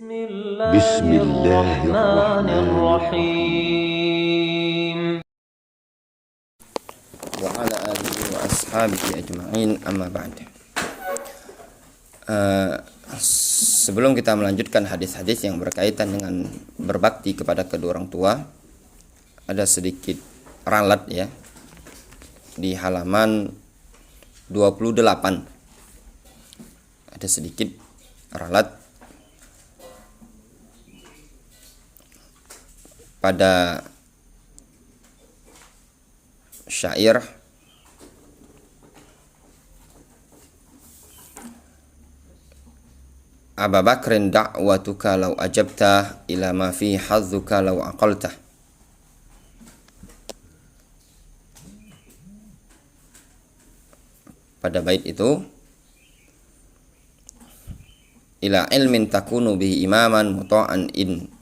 Bismillahirrahmanirrahim. Wa ala alihi wa ashabihi ajma'in, amma ba'd. Sebelum kita melanjutkan hadis-hadis yang berkaitan dengan berbakti kepada kedua orang tua, ada sedikit ralat ya di halaman 28. Ada sedikit ralat pada syair Aba Bakrin da'watuka law ajabta ila ma fi hazzuka law aqalta. Pada bait itu, ila ilmin takunu bihi imaman muta'an in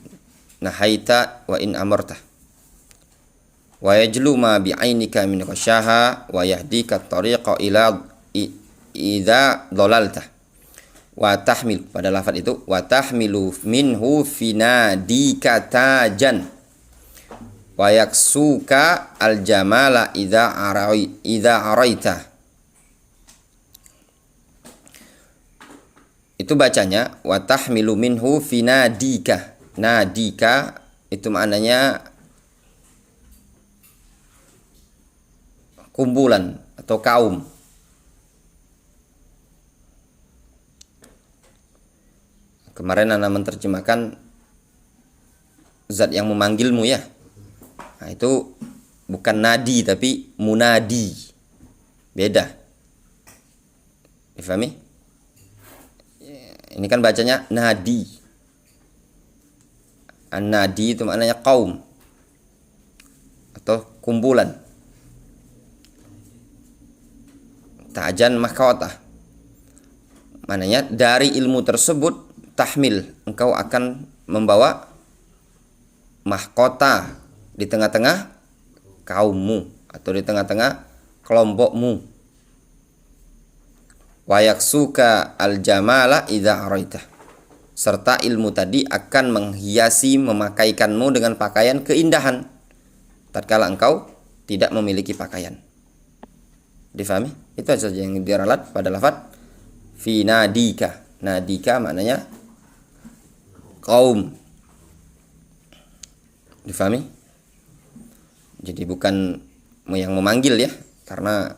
nahaita wa in amarta wa yajlu ma bi'ainika min khasyaha wa yahdika at-tariqa ila idza dhalalta wa tahmil, pada lafaz itu wa tahmilu minhu finadika tajan wa yaksuka al-jamala idza araita. Itu bacanya wa tahmilu minhu finadika. Nadika itu maknanya kumpulan atau kaum. Kemarin Anda menerjemahkan zat yang memanggilmu ya. Nah, itu bukan nadi tapi munadi. Beda. Difahami? Ini kan bacanya nadi. An-nadi itu maknanya kaum atau kumpulan. Ta'jan mahkota. Maknanya dari ilmu tersebut tahmil, engkau akan membawa mahkota di tengah-tengah kaummu atau di tengah-tengah kelompokmu. Wa yaksuka al-jamala idza araita. Serta ilmu tadi akan menghiasi, memakaikanmu dengan pakaian keindahan tatkala engkau tidak memiliki pakaian. Difahami? Itu saja yang diralat pada lafaz fi nadika. Nadika maknanya kaum. Difahami? Jadi bukan yang memanggil ya, karena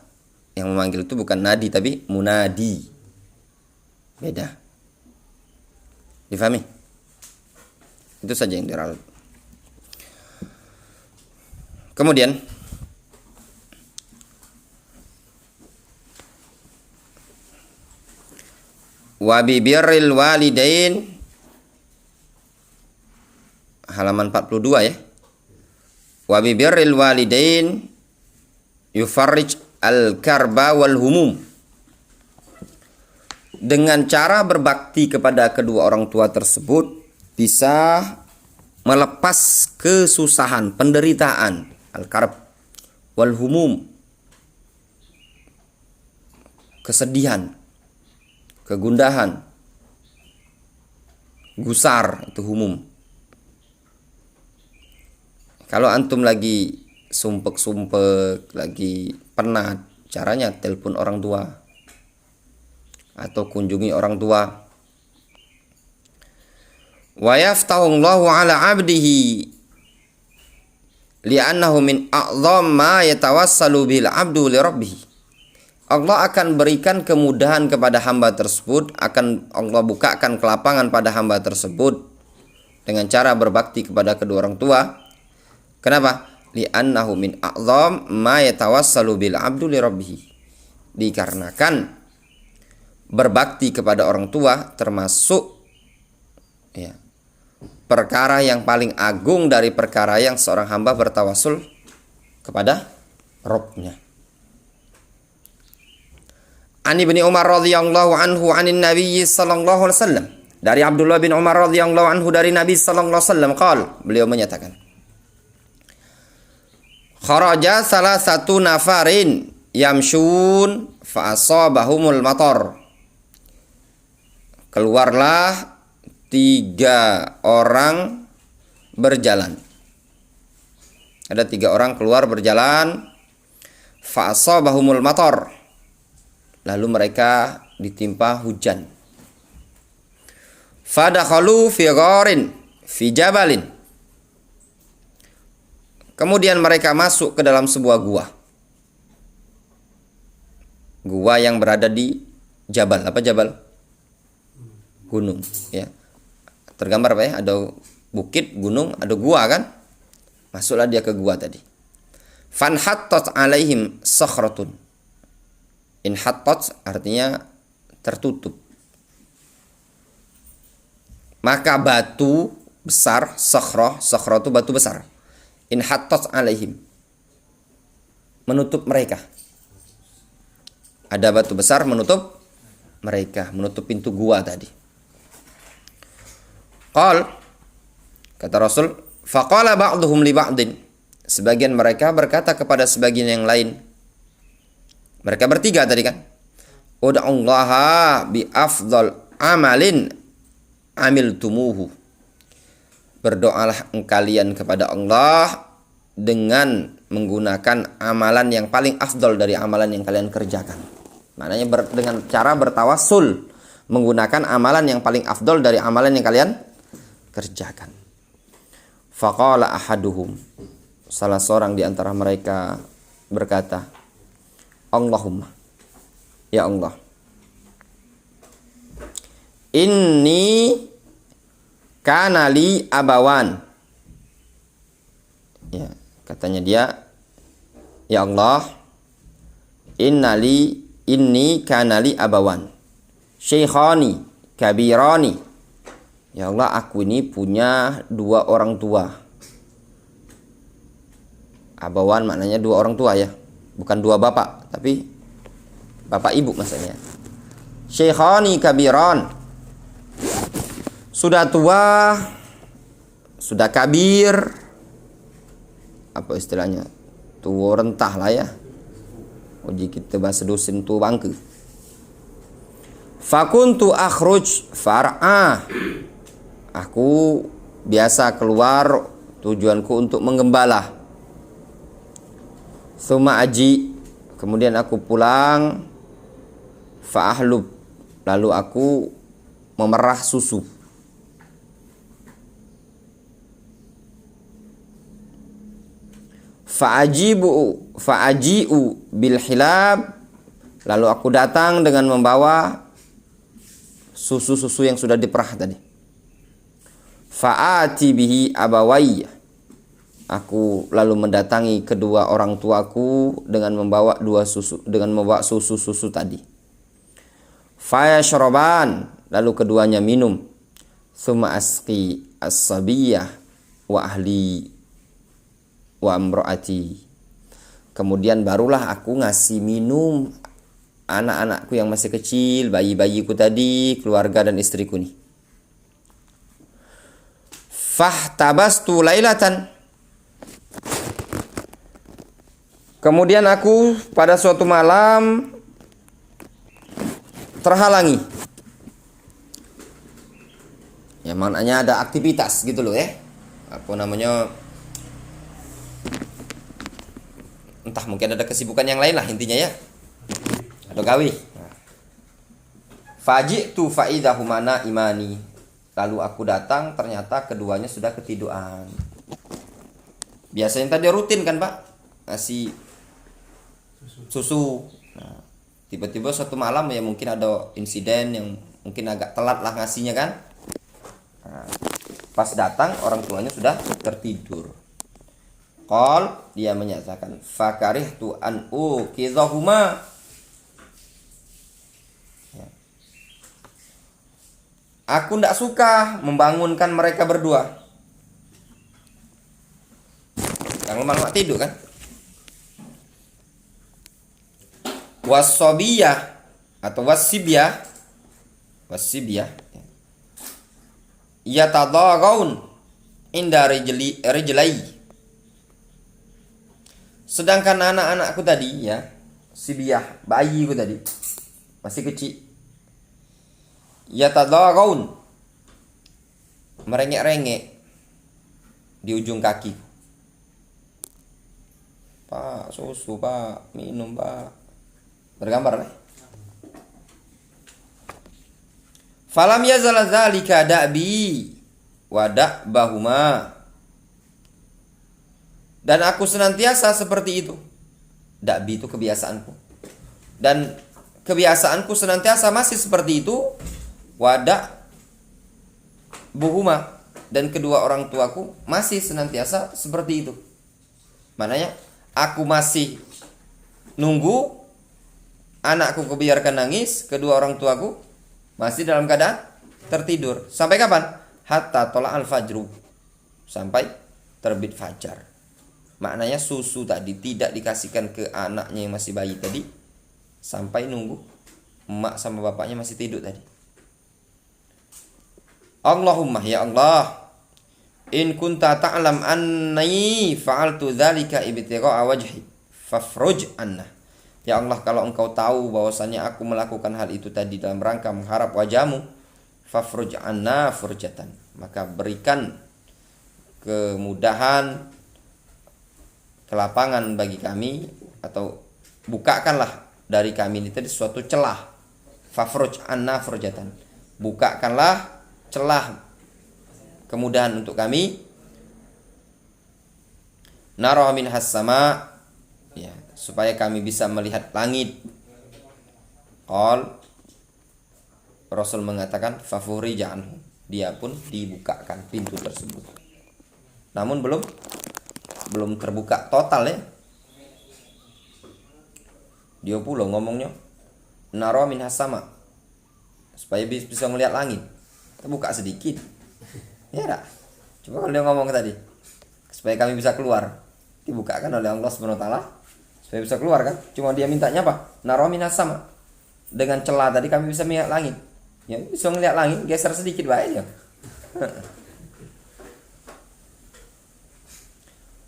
yang memanggil itu bukan nadi tapi munadi. Beda. Difahami? Itu saja yang diralat. Kemudian wa bi birril walidain, halaman 42 ya. Wa bi birril walidain yufarrij al-karba wal humum. Dengan cara berbakti kepada kedua orang tua tersebut bisa melepas kesusahan, penderitaan, al-karb wal humum, kesedihan, kegundahan, gusar, itu humum. Kalau antum lagi sumpek-sumpek, lagi penat, caranya telepon orang tua atau kunjungi orang tua. Wa yaftahullahu ala 'abdihi li'annahu min a'dham ma yatawassalu bil 'abdu li rabbih. Allah akan berikan kemudahan kepada hamba tersebut, akan Allah bukakan kelapangan pada hamba tersebut dengan cara berbakti kepada kedua orang tua. Kenapa? Li'annahu min a'dham ma yatawassalu bil 'abdu li rabbih. Dikarenakan berbakti kepada orang tua termasuk ya, perkara yang paling agung dari perkara yang seorang hamba bertawasul kepada Rabb-nya. An Ibnu Umar radhiyallahu anhu anin Nabi sallallahu alaihi wasallam, dari Abdullah bin Umar radhiyallahu anhu dari Nabi sallallahu alaihi wasallam qala, beliau menyatakan, kharaja salah satu nafarin yamshun fa asabahumul matar. Keluarlah 3 orang berjalan. Ada 3 orang keluar berjalan. Fa'asabahumul matar. Lalu mereka ditimpa hujan. Fadakhalu fi gharin fi jabalin. Kemudian mereka masuk ke dalam sebuah gua. Gua yang berada di jabal. Apa jabal? Gunung, ya. Tergambar apa ya? Ada bukit, gunung, ada gua kan? Masuklah dia ke gua tadi. Fanhattat alaihim sakhratun. Inhattat artinya tertutup. Maka batu besar, sakhrah itu batu besar. Inhattat alaihim. Menutup mereka. Ada batu besar menutup mereka, menutup pintu gua tadi. Kata Rasul, faqala ba'duhum li ba'din. Sebagian mereka berkata kepada sebagian yang lain. Mereka bertiga tadi kan. Ud'ullaha bi afdal amalin amiltumuhu. Berdoalah kalian kepada Allah dengan menggunakan amalan yang paling afdal dari amalan yang kalian kerjakan. Maknanya dengan cara bertawassul, menggunakan amalan yang paling afdal dari amalan yang kalian kerjakan. Faqala ahaduhum. Salah seorang di antara mereka berkata, Allahumma, ya Allah, inni kana li abawan. Ya, katanya dia, ya Allah, inni kana li abawan. Syekhani kabirani. Ya Allah, aku ini punya 2 orang tua. Abawan maknanya 2 orang tua ya. Bukan 2 bapak, tapi bapak ibu maksudnya. Syekhani kabiran. Sudah tua, sudah kabir. Apa istilahnya? Tua rentah lah ya. Uji kita bahasa dosen tua bangke. Fakuntu akhruj far'a. Aku biasa keluar, tujuanku untuk menggembala. Suma aji, kemudian aku pulang. Fa'ahlub, lalu aku memerah susu. Fa'aji'u bil hilab, lalu aku datang dengan membawa susu-susu yang sudah diperah tadi. Fa'ati bihi abawayya, aku lalu mendatangi kedua orang tuaku dengan membawa susu tadi. Fayashraban, lalu keduanya minum. Tsumma asqi as-sabiyah wa ahli wa amraati. Kemudian barulah aku ngasih minum anak-anakku yang masih kecil, bayi-bayiku tadi, keluarga dan istriku nih. Fahtabastu lailatan. Kemudian aku pada suatu malam terhalangi. Ya maknanya ada aktivitas gitu loh ya. Apa namanya? Entah mungkin ada kesibukan yang lain lah intinya ya. Ada gawe. Faji'tu fa'idahumana imani. Lalu aku datang, ternyata keduanya sudah ketiduran. Biasanya tadi rutin kan Pak, ngasih susu. Nah, tiba-tiba suatu malam ya mungkin ada insiden yang mungkin agak telat lah ngasihnya kan. Nah, pas datang orang tuanya sudah tertidur. Dia menyatakan, fakarihtu an uqidhahuma. Aku tidak suka membangunkan mereka berdua. Yang lemah tidur kan. Wasobiyah atau wasibiyah. Yatadaghaun inda rijlai. Sedangkan anak-anakku tadi ya, sibiyah, bayiku tadi masih kecil. Yatadaghaun, merengek-rengek di ujung kaki. Pak, susu pak, minum pak. Bergambar nih. Falam yazal dzalika da'bi wa da'bahuma. Dan aku senantiasa seperti itu. Da'bi itu kebiasaanku. Dan kebiasaanku senantiasa masih seperti itu. Wa da'buhuma. Dan kedua orang tuaku masih senantiasa seperti itu. Maknanya aku masih nunggu anakku kebiarkan nangis, kedua orang tuaku masih dalam keadaan tertidur. Sampai kapan? Hatta tola al-fajru. Sampai terbit fajar. Maknanya susu tadi tidak dikasihkan ke anaknya yang masih bayi tadi sampai nunggu emak sama bapaknya masih tidur tadi. Allahumma ya Allah, in kunta ta'lam anni fa'altu dzalika ibtigha'a wajhi fafruj anna. Ya Allah, kalau engkau tahu bahwasanya aku melakukan hal itu tadi dalam rangka mengharap wajahmu, fafruj anna furjatan, maka berikan kemudahan, kelapangan bagi kami, atau bukakanlah dari kami ini tadi suatu celah. Fafruj anna furjatan, bukakanlah celah kemudahan untuk kami. Nara min has-sama, ya, supaya kami bisa melihat langit. Rasul mengatakan fafurija anhu, dia pun dibukakan pintu tersebut. Namun belum terbuka total ya. Dia pula ngomongnya nara min has-sama, supaya bisa melihat langit. Terbuka sedikit. Ya enggak? Coba kalau dia ngomong tadi, supaya kami bisa keluar, dibukakan oleh Allah Subhanahu wa taala supaya bisa keluar kan? Cuma dia mintanya apa? Nara minas sama. Dengan celah tadi kami bisa melihat langit. Ya, bisa melihat langit, geser sedikit baik ya.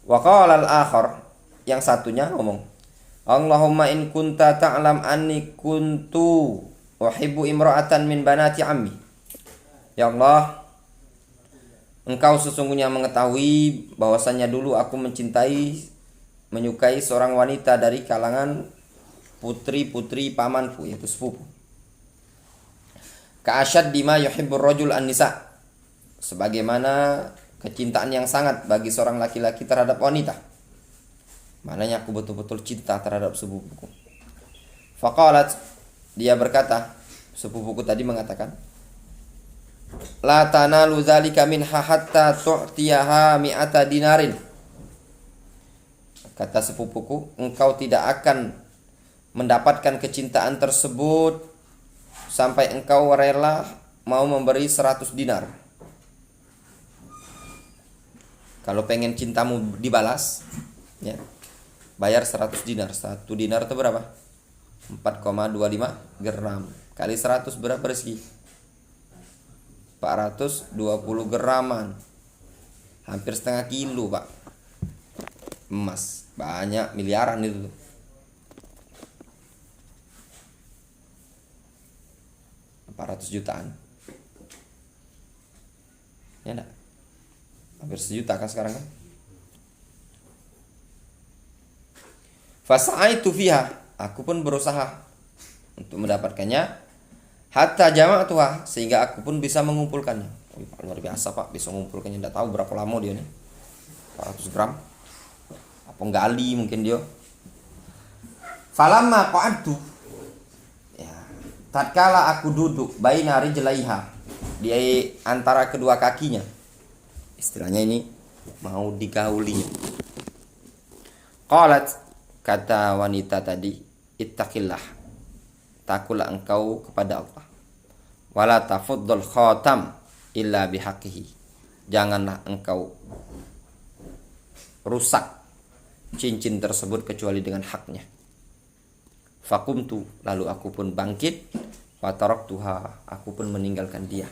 Wa qala al-akhar, yang satunya ngomong, Allahumma in kunta ta'lam anni kuntu uhibbu imra'atan min banati ammi. Ya Allah, engkau sesungguhnya mengetahui bahwasanya dulu aku menyukai seorang wanita dari kalangan putri-putri pamanku, yaitu sepupu. Ka'asyad dima yuhibbur rajul an-nisa, sebagaimana kecintaan yang sangat bagi seorang laki-laki terhadap wanita. Maknanya aku betul-betul cinta terhadap sepupuku. Faqalat, dia berkata, sepupuku tadi mengatakan, la tanalu dzalika minha hatta tu'tiyaha mi'ata dinarin. Kata sepupuku, engkau tidak akan mendapatkan kecintaan tersebut sampai engkau rela mau memberi 100 dinar. Kalau pengen cintamu dibalas, ya, bayar 100 dinar. 1 dinar itu berapa? 4,25 gram. Kali 100 berapa rezeki? 420 graman. Hampir setengah kilo, Pak. Emas. Banyak, miliaran itu. 400 jutaan. Ya enggak? Hampir sejuta kan sekarang kan? Fasa'aitu fiha, aku pun berusaha untuk mendapatkannya. Hatta jama'tuha, sehingga aku pun bisa mengumpulkannya. Luar biasa Pak, bisa mengumpulkannya. Tidak tahu berapa lama dia nih. 400 gram. Apa gali mungkin dia. Falamma qa'adtu, ya, tatkala aku duduk baina rijlaiha, di antara kedua kakinya. Istilahnya ini mau digaulinya. Qalat, kata wanita tadi, ittaqillah, takutlah engkau kepada Allah. Wala tafuddul khatam illa bihaqqihi, janganlah engkau rusak cincin tersebut kecuali dengan haknya. Faqumtu, lalu aku pun bangkit, wa taraktuha, aku pun meninggalkan dia.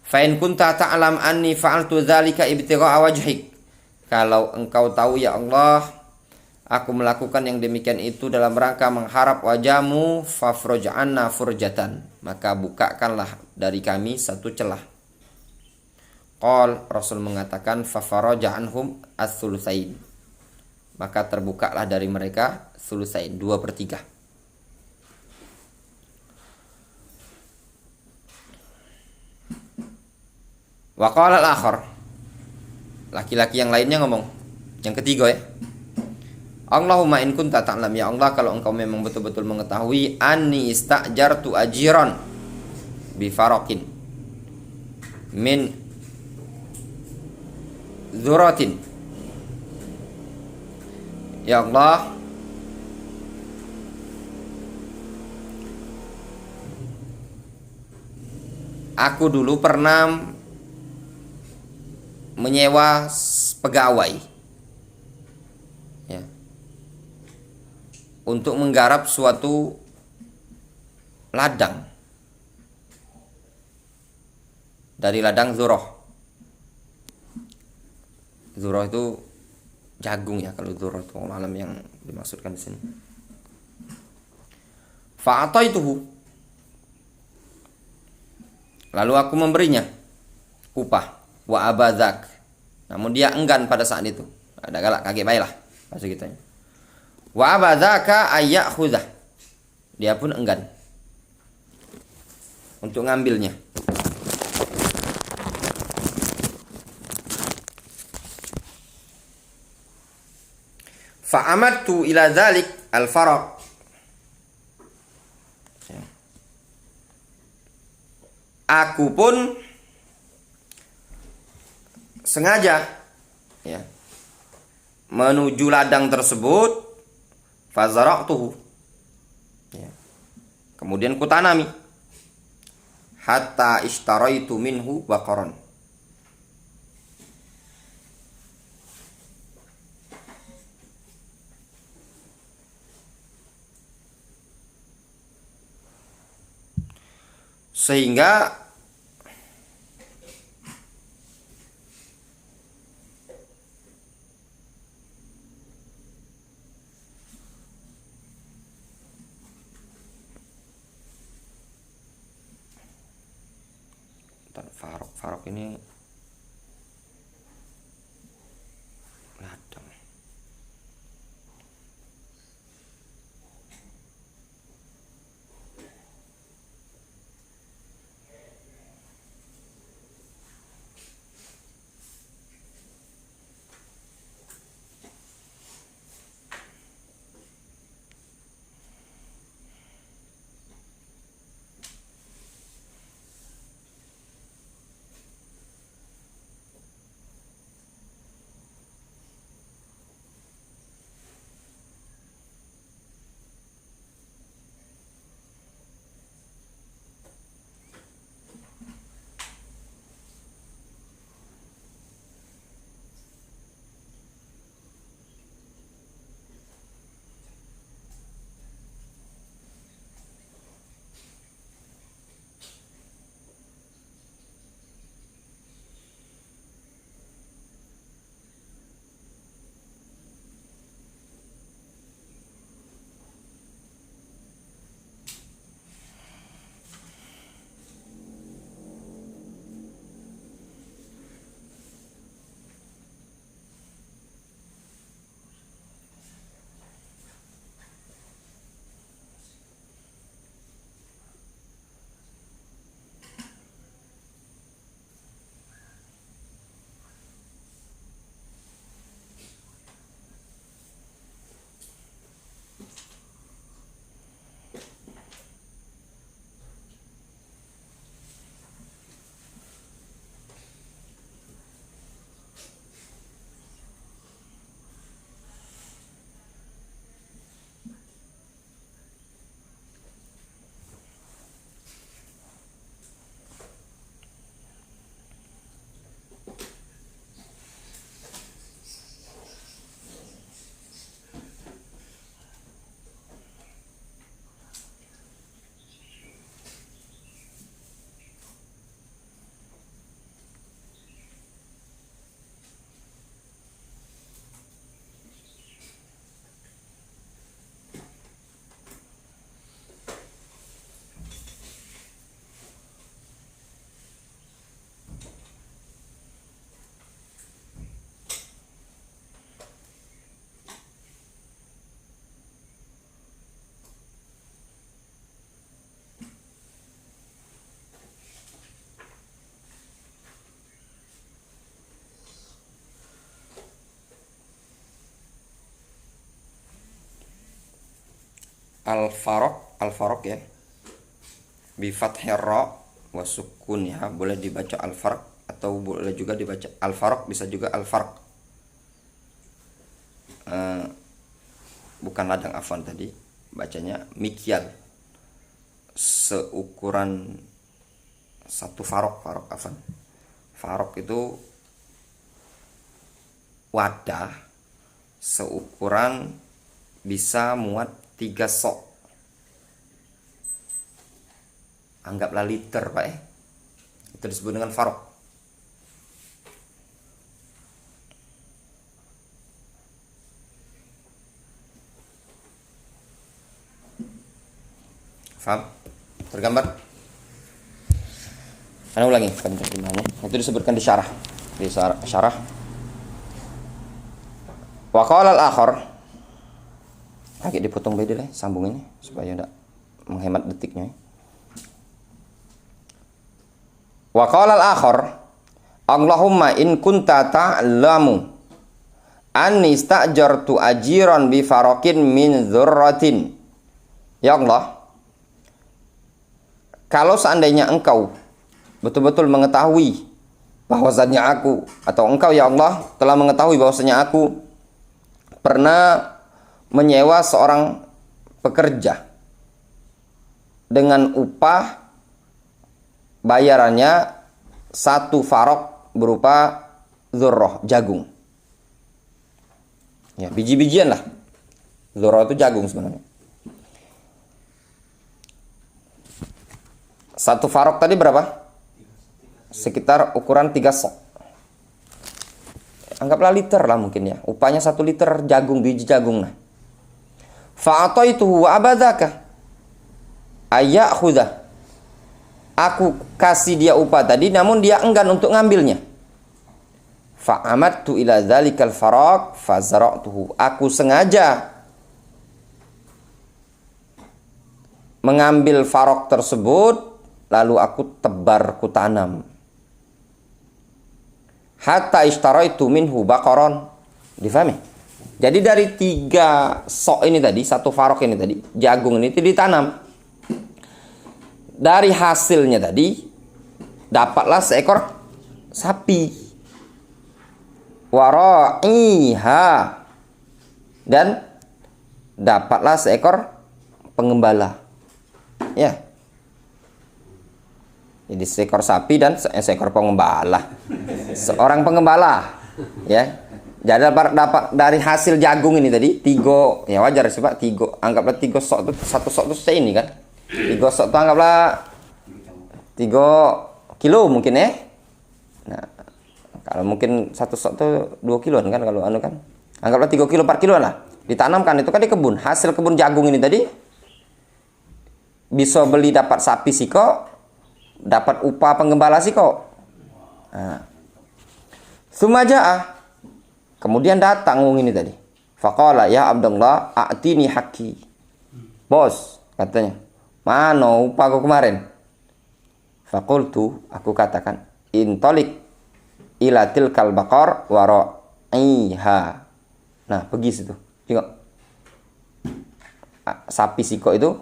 Fa in kunta ta'lam anni fa'altu dzalika ibtigha'a wajhik, kalau engkau tahu ya Allah, aku melakukan yang demikian itu dalam rangka mengharap wajahmu, fafruj anna furjatan, maka bukakanlah dari kami satu celah. Qal, Rasul mengatakan fafaraja anhum as-sulusain. Maka terbukalah dari mereka sulusain, 2/3. Wa qala al-akhar. Laki-laki yang lainnya ngomong. Yang ketiga ya. Allahumma in kunta ta'lam, ya Allah kalau engkau memang betul-betul mengetahui anni ista'jartu ajiran bi faraqin min zuratin. Ya Allah, aku dulu pernah menyewa pegawai ya, untuk menggarap suatu ladang dari ladang Zuroh. Zuroh itu jagung ya, kalau Zuroh itu alam yang dimaksudkan di sini. Fa'ataituhu, lalu aku memberinya upah. Wa abadzak, namun dia enggan pada saat itu. Ada galak kaget baiklah bahasa kita. Wa abadzaka ayyakhudhah, dia pun enggan untuk ngambilnya. Fa'amadtu ila dzalik al-faraq, aku pun sengaja ya menuju ladang tersebut. Fazara'tuhu ya, kemudian kutanami. Hatta ishtaraitu minhu baqaran, sehingga Farok ini ladang. al-faraq ya. Bi fathir ra wa sukun ya. Boleh dibaca al-farq atau boleh juga dibaca al-faraq, bisa juga al-farq. Bukan ladang, afwan, tadi bacanya mikyal. Seukuran satu farok afwan. Farok itu wadah seukuran bisa muat 3 sok. Anggaplah liter, Pak ya. Itu disebut dengan farok. Faham? Tergambar? Ana ulangi terjemahannya. Itu disebutkan di syarah. Di syarah. Wa qala al-akhar. Agak dipotong beda lah sambung ini supaya enggak menghemat detiknya. Wa qala al-akhar, Allahumma in kunta ta'lamu anni ista'jartu ajiran bi faraqin min dzurratin. Ya Allah, kalau seandainya engkau betul-betul mengetahui bahwasannya aku, atau engkau ya Allah telah mengetahui bahwasannya aku pernah menyewa seorang pekerja dengan upah bayarannya 1 farok berupa dzurrah, jagung. Ya, biji-bijian lah. Dzurrah itu jagung sebenarnya. 1 farok tadi berapa? Sekitar ukuran 3 sok. Anggaplah liter lah mungkin ya. Upahnya 1 liter jagung, biji jagung. Nah. Fa'ataituhu wa abadzaka ayakhudha. Aku kasih dia upah tadi, namun dia enggan untuk ngambilnya. Fa'amadtu ila dzalikal faraq fazara'tuhu. Aku sengaja mengambil farok tersebut, lalu aku tebar, ku tanam. Hatta ishtaraitu minhu baqaran. Difahami? Jadi dari 3 sok ini tadi, 1 farok ini tadi, jagung ini ditanam. Dari hasilnya tadi dapatlah seekor sapi. Wara'iha, dan dapatlah seekor pengembala. Ya. Jadi seekor sapi dan seekor pengembala. Seorang pengembala, ya. Jadi dapat dari hasil jagung ini tadi 3, ya wajar sih Pak, 3, anggaplah 3 sok itu, 1 sok itu ini kan. 3 sok itu anggaplah 3 kilo mungkin ya. Nah, kalau mungkin 1 sok itu 2 kiloan kan, kalau anu kan. Anggaplah 3 kilo 4 kilo lah. Ditanamkan itu kan di kebun. Hasil kebun jagung ini tadi bisa beli, dapat sapi siko, dapat upah penggembala siko. Nah. Sumaja'a, kemudian datang wong ini tadi. Faqala ya Abdullah a'tini haqqi. Bos, katanya, mana upahku kemarin? Faqultu, aku katakan, intalik ila tilkal baqar wa ra'iha. Nah, pergi situ. Tengok. Sapi siko itu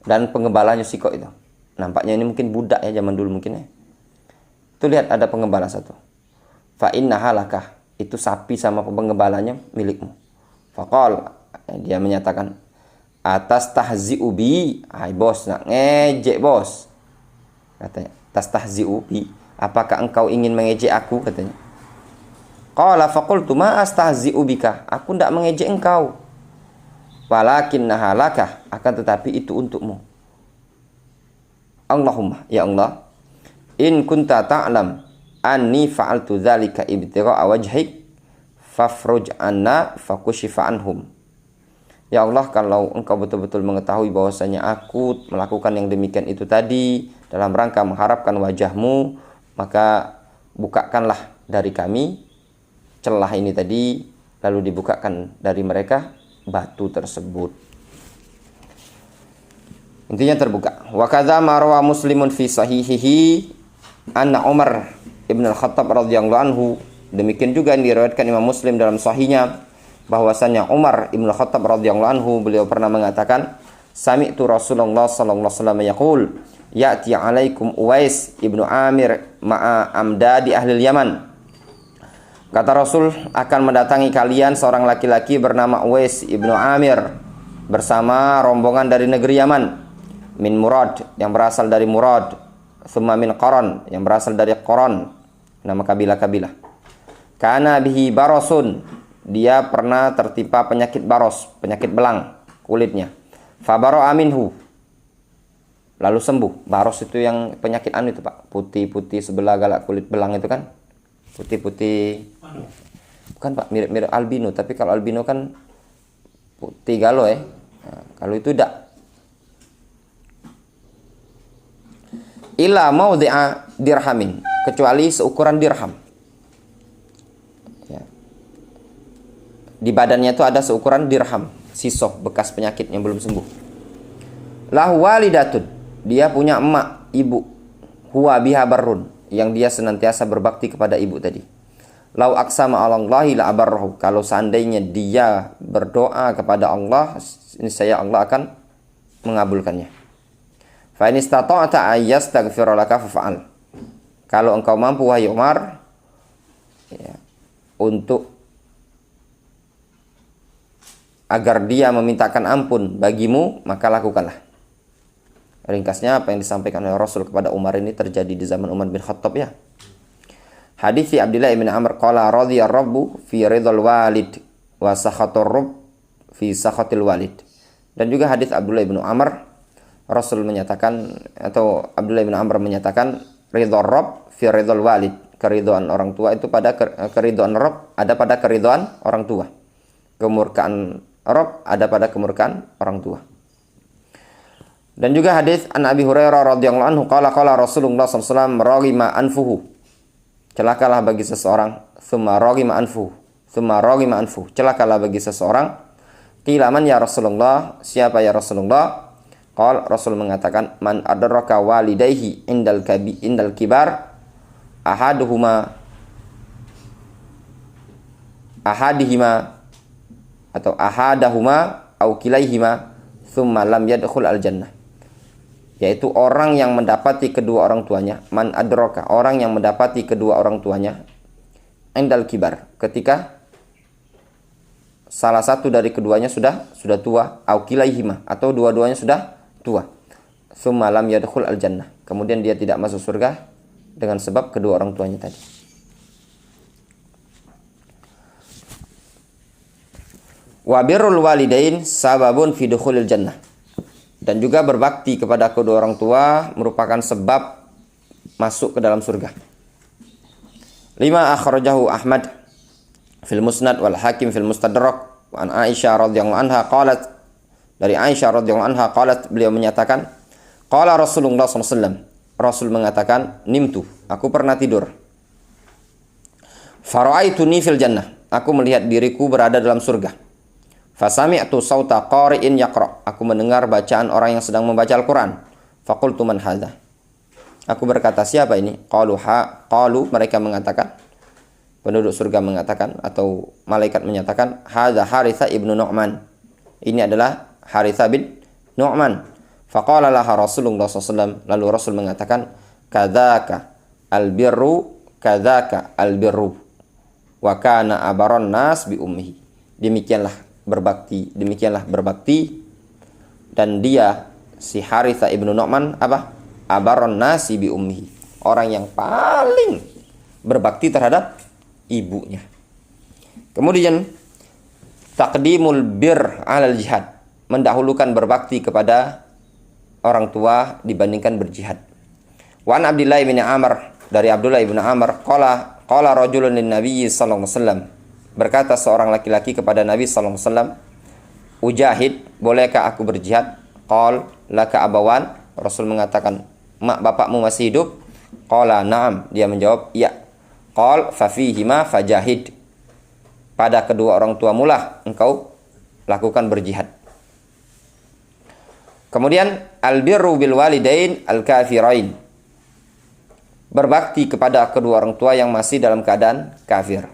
dan penggembalanya siko itu. Nampaknya ini mungkin budak ya, zaman dulu mungkin ya. Itu lihat ada pengembala satu. Fa innaha lakah. Itu sapi sama penggembalanya milikmu. Faqal, dia menyatakan, atas tahzi'u bi. Hai bos, nak ngejek bos. Katanya, tas tahzi'u bi. Apakah engkau ingin mengejek aku, katanya. Qala faqultu ma astahzi'u bika. Aku tidak mengejek engkau. Walakinnaha lakah, akan tetapi itu untukmu. Allahumma, ya Allah, in kunta ta'lam anni fa'altu dzalika ibtigha'a wajhik fafruj anna fakushifa anhum. Ya Allah, kalau engkau betul-betul mengetahui bahwasanya aku melakukan yang demikian itu tadi dalam rangka mengharapkan wajahmu, maka bukakanlah dari kami celah ini tadi, lalu dibukakan dari mereka batu tersebut. Intinya terbuka. Wa kadza marwa Muslimun fi sahihihi anna Umar Ibn al-Khattab radhiyallahu anhu, demikian juga yang diriwayatkan Imam Muslim dalam sahihnya bahwasanya Umar Ibn al-Khattab radhiyallahu anhu, beliau pernah mengatakan, Sami'tu Rasulullah sallallahu alaihi wasallam yaqul, ya'ti 'alaikum Uwais ibnu Amir ma'a amdadi ahli Yaman. Kata Rasul, akan mendatangi kalian seorang laki-laki bernama Uwais ibnu Amir bersama rombongan dari negeri Yaman. Min Murad, yang berasal dari Murad. Thumma min Qaran, yang berasal dari Qaran, nama kabilah-kabilah. Kana bihi barosun, dia pernah tertimpa penyakit baros, penyakit belang kulitnya. Fabaro aminhu, lalu sembuh. Baros itu yang penyakit itu Pak, putih-putih sebelah galak kulit belang itu kan, putih-putih. Bukan Pak, mirip-mirip albino, tapi kalau albino kan putih galo ya. Nah, kalau itu tidak. Illa maudhi'a dirhamin, kecuali seukuran dirham. Ya. Di badannya itu ada seukuran dirham, sisoh bekas penyakit yang belum sembuh. Lahu walidatun, dia punya emak, ibu. Huwa biha barrun, yang dia senantiasa berbakti kepada ibu tadi. Lau aqsama 'alallahi la abarrahu, kalau seandainya dia berdoa kepada Allah, niscaya Allah akan mengabulkannya. Fa in istata'ta ayyastaghfira laka fa'al. Kalau engkau mampu wahai Umar, ya, untuk agar dia memintakan ampun bagimu, maka lakukanlah. Ringkasnya apa yang disampaikan oleh Rasul kepada Umar ini terjadi di zaman Umar bin Khattab ya. Hadits Abdullah bin Amr qala radhiya rabbu fi ridhal walid wa sakhatur rabb fi sakhatil walid. Dan juga hadits Abdullah bin Amr, Rasul menyatakan, atau Abdullah bin Amr menyatakan, ridhar rabb fi ridhal walid, keridhaan orang tua itu pada keridhaan Rabb ada pada keridhaan orang tua. Kemurkaan Rabb ada pada kemurkaan orang tua. Dan juga hadis an Abi Hurairah radhiyallahu anhu qala Rasulullah sallallahu alaihi wasallam raghima anfuhu. Celakalah bagi seseorang, tsumma raghima anfuhu. Celakalah bagi seseorang. Qila man ya Rasulullah, siapa ya Rasulullah? Rasul mengatakan, man adraka walidayhi indal kibar ahadihima atau ahadahuma au kilaihima thumma lam yadkhul al jannah, yaitu orang yang mendapati kedua orang tuanya. Man adraka, orang yang mendapati kedua orang tuanya indal kibar, ketika salah satu dari keduanya sudah tua, au kilaihima, atau dua-duanya sudah tua. Tsumma lam yadkhul al jannah, kemudian dia tidak masuk surga dengan sebab kedua orang tuanya tadi. Wa birrul walidain sababun fi dukhulil jannah, dan juga berbakti kepada kedua orang tua merupakan sebab masuk ke dalam surga. 5 akhrajahu Ahmad fil Musnad wal Hakim fil Mustadrak wa an Aisyah radhiyallahu anha qalat, dari Aisyah radhiyallahu anha qalat, beliau menyatakan, qala Rasulullah sallallahu alaihi wasallam, Rasul mengatakan, nimtu, aku pernah tidur. Fara'aituni fil jannah, aku melihat diriku berada dalam surga. Fasami'tu sauta qari'in yaqra, aku mendengar bacaan orang yang sedang membaca Al-Qur'an. Faqultu man hadza, aku berkata, siapa ini? Qalu, mereka mengatakan, penduduk surga mengatakan, atau malaikat menyatakan, hadza Haritsah ibnu Nu'man, ini adalah Haritsah bin Nu'man. Faqala laha Rasulullah SAW, lalu Rasul mengatakan, kadzaka albirru wa kana abaron nas bi ummihi, demikianlah berbakti, dan dia si Haritsah ibnu Nu'man abaron nasi bi ummihi, orang yang paling berbakti terhadap ibunya. Kemudian taqdimul bir 'alal jihad, mendahulukan berbakti kepada orang tua dibandingkan berjihad. Wa an Abdullah bin Amr, dari Abdullah bin Amr, qala rajulun lin Nabi sallallahu alaihi wasallam, berkata seorang laki-laki kepada Nabi sallallahu alaihi wasallam, ujahid, bolehkah aku berjihad? Qal laka abawan, Rasul mengatakan, mak bapakmu masih hidup? Qala na'am, dia menjawab, iya. Qal fa fihima fajahid, pada kedua orang tuamu lah engkau lakukan berjihad. Kemudian albirru bil walidain al kafirain, berbakti kepada kedua orang tua yang masih dalam keadaan kafir.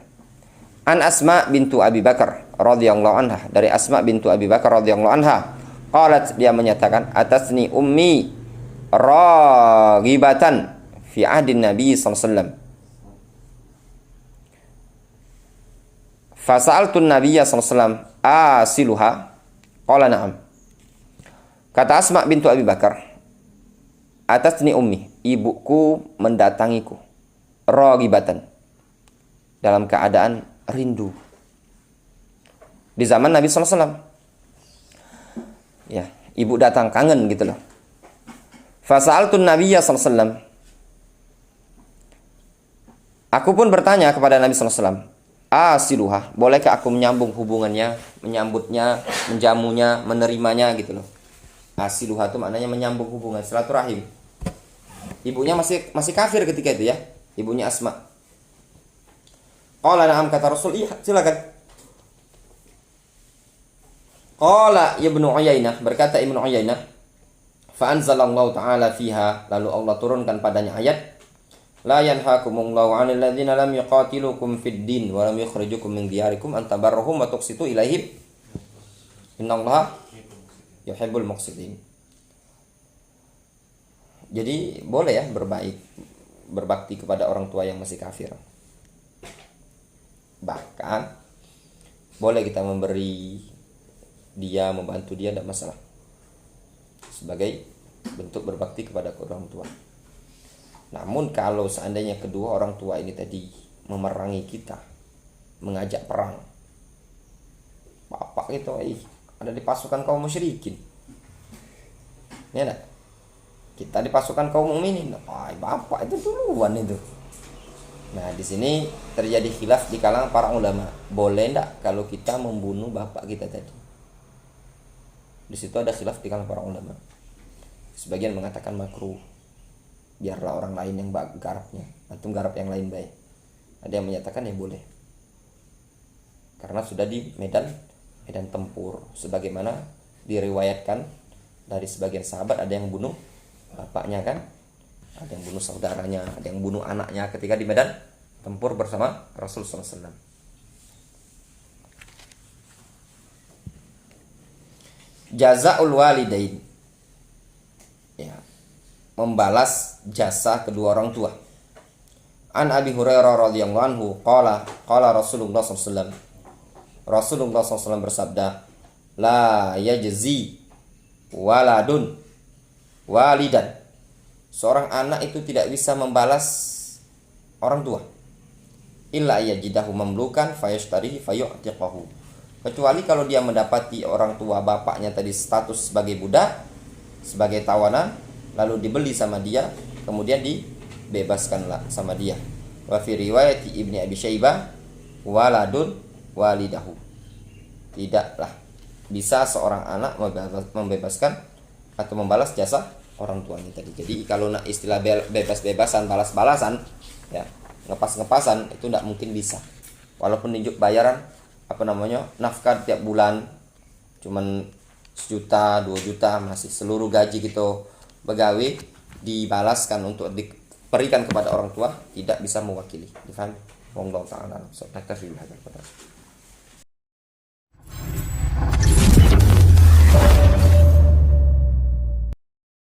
An Asma bintu Abi Bakar radhiyallahu anha, dari Asma bintu Abi Bakar radhiyallahu anha, Qalat, dia menyatakan, atasni ummi raghibatan fi ahdin Nabi sallallahu alaihi wasallam. Fasa'altu Nabiyya sallallahu alaihi wasallam asiluha. Qala na'am. Kata Asma bintu Abi Bakar, atasni ummi, ibuku mendatangiku, raghibatan, dalam keadaan rindu. Di zaman Nabi sallallahu alaihi wasallam. Ya, ibu datang kangen gitu loh. Fasa'altu Nabiyya sallallahu alaihi wasallam. Aku pun bertanya kepada Nabi sallallahu alaihi wasallam, asiluha, bolehkah aku menyambung hubungannya, menyambutnya, menjamunya, menerimanya gitu loh. Asiluha itu maknanya menyambung hubungan, silaturahim. Ibunya masih kafir ketika itu ya, ibunya Asma. Qala na'am, kata Rasul, iya silakan. Qala Ibnu Uyainah, berkata Ibnu Uyainah, fa anzalallahu ta'ala fiha, lalu Allah turunkan padanya ayat, la yanhakumullahu 'anil ladzina lam yuqatilukum fid din wa lam yukhrijukum min diyarikum an tabarruhum wa tuqsitu ilaihim innallaha yuhibbul muqsitin. Jadi boleh ya berbakti kepada orang tua yang masih kafir. Bahkan boleh kita membantu dia, tidak masalah, sebagai bentuk berbakti kepada orang tua. Namun kalau seandainya kedua orang tua ini tadi memerangi kita, mengajak perang, bapak gitu ada di pasukan kaum musyrikin, ya enggak? Kita di pasukan kaum mukminin, bapak itu duluan itu. Nah, di sini terjadi khilaf di kalangan para ulama, boleh enggak kalau kita membunuh bapak kita tadi? Di situ ada khilaf di kalangan para ulama. Sebagian mengatakan makruh, biarlah orang lain yang garapnya, antum garap yang lain baik. Ada yang menyatakan ya boleh, karena sudah di medan tempur, sebagaimana diriwayatkan dari sebagian sahabat, ada yang bunuh bapaknya kan, ada yang bunuh saudaranya, ada yang bunuh anaknya ketika di medan tempur bersama Rasul sallallahu alaihi wasallam. Jazaul walidain, ya, membalas jasa kedua orang tua. An Abi Hurairah radhiyallahu anhu qala Rasulullah sallallahu alaihi wasallam, Rasulullah sallallahu alaihi wasallam bersabda, la yajzi waladun walidan, seorang anak itu tidak bisa membalas orang tua, illa yajidahu mamlukan fayashtarihi fayu'tiqahu, kecuali kalau dia mendapati orang tua bapaknya tadi status sebagai budak, sebagai tawanan, lalu dibeli sama dia, kemudian dibebaskanlah sama dia. Wa fi riwayat Ibni Abi Syaibah, waladun walidahu, tidaklah bisa seorang anak membebaskan atau membalas jasa orang tuanya tadi. Jadi kalau nak istilah bebas-bebasan, balas-balasan, ya, ngepas-ngepasan, itu tidak mungkin bisa. Walaupun tunjuk bayaran nafkah tiap bulan cuman 1 juta, 2 juta, masih seluruh gaji gitu begawi dibalaskan untuk diberikan kepada orang tua, tidak bisa mewakili. Difahami? Wallahu ta'ala a'lam.